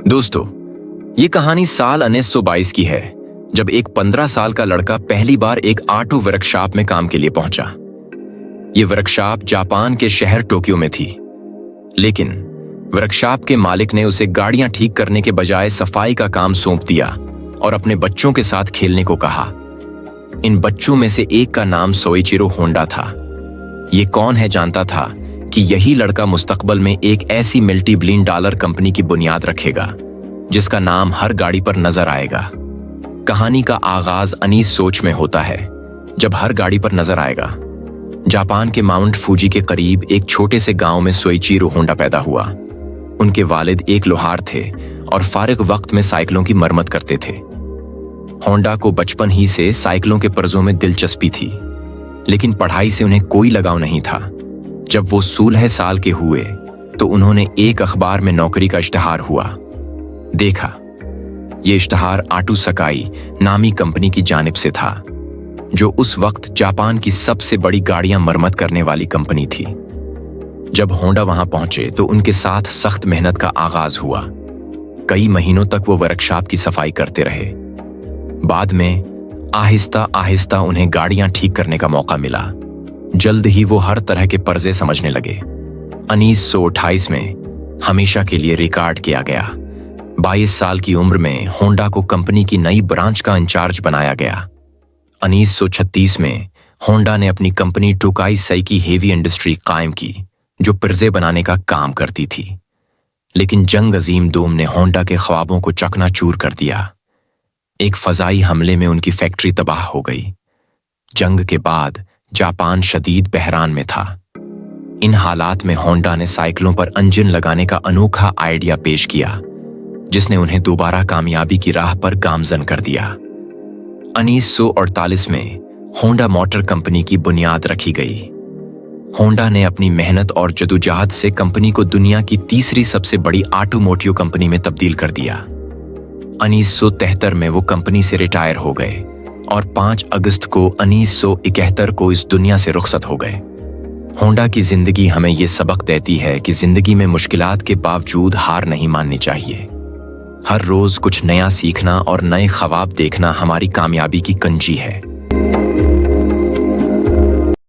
दोस्तों, ये कहानी साल 1922 की है, जब एक 15 साल का लड़का पहली बार एक ऑटो वर्कशॉप में काम के लिए पहुंचा। ये वर्कशॉप जापान के शहर टोक्यो में थी, लेकिन वर्कशॉप के मालिक ने उसे गाड़ियां ठीक करने के बजाय सफाई का काम सौंप दिया और अपने बच्चों के साथ खेलने को कहा। इन बच्चों में से एक का नाम सोइचिरो होंडा था। ये कौन है जानता था कि यही लड़का मुस्तकबल में एक ऐसी मल्टी बिलियन डॉलर कंपनी की बुनियाद रखेगा जिसका नाम हर गाड़ी पर नजर आएगा। कहानी का आगाज अनीस सोच में होता है, जब हर गाड़ी पर नजर आएगा। जापान के माउंट फूजी के करीब एक छोटे से गांव में सोइचिरो होंडा पैदा हुआ। उनके वालिद एक लोहार थे और फारिग वक्त में साइकिलों की मरम्मत करते थे। होंडा को बचपन ही से साइकिलों के पर्जों में दिलचस्पी थी, लेकिन पढ़ाई से उन्हें कोई लगाव नहीं था। जब वो 16 साल के हुए तो उन्होंने एक अखबार में नौकरी का इश्तिहार हुआ देखा। ये इश्तिहार आटू सकाई नामी कंपनी की जानिब से था, जो उस वक्त जापान की सबसे बड़ी गाड़ियां मरम्मत करने वाली कंपनी थी। जब होंडा वहां पहुंचे तो उनके साथ सख्त मेहनत का आगाज हुआ। कई महीनों तक वो वर्कशॉप की सफाई करते रहे। बाद में आहिस्ता आहिस्ता उन्हें गाड़ियां ठीक करने का मौका मिला। जल्द ही वो हर तरह के पर्जे समझने लगे। 1928 में हमेशा के लिए रिकॉर्ड किया गया। 22 साल की उम्र में होंडा को कंपनी की नई ब्रांच का इंचार्ज बनाया गया। 1936 में होंडा ने अपनी company Tokai psyche heavy industry कायम की, जो पर्जे बनाने का काम करती थी। लेकिन जंग अजीम दोम ने होंडा के ख्वाबों को चकनाचूर कर दिया। एक फजाई हमले में उनकी फैक्ट्री तबाह हो गई। जंग के बाद जापान शदीद बहरान में था। इन हालात में होंडा ने साइकिलों पर इंजन लगाने का अनोखा आइडिया पेश किया, जिसने उन्हें दोबारा कामयाबी की राह पर गामजन कर दिया। 1948 में होंडा मोटर कंपनी की बुनियाद रखी गई। होंडा ने अपनी मेहनत और जदोजहद से कंपनी को दुनिया की तीसरी सबसे बड़ी ऑटोमोटिव कंपनी में तब्दील कर दिया। 1973 में वो कंपनी से रिटायर हो गए और 5 अगस्त को 1971 को इस दुनिया से रुखसत हो गए। होंडा की जिंदगी हमें ये सबक देती है कि जिंदगी में मुश्किलात के बावजूद हार नहीं माननी चाहिए। हर रोज कुछ नया सीखना और नए ख्वाब देखना हमारी कामयाबी की कंजी है।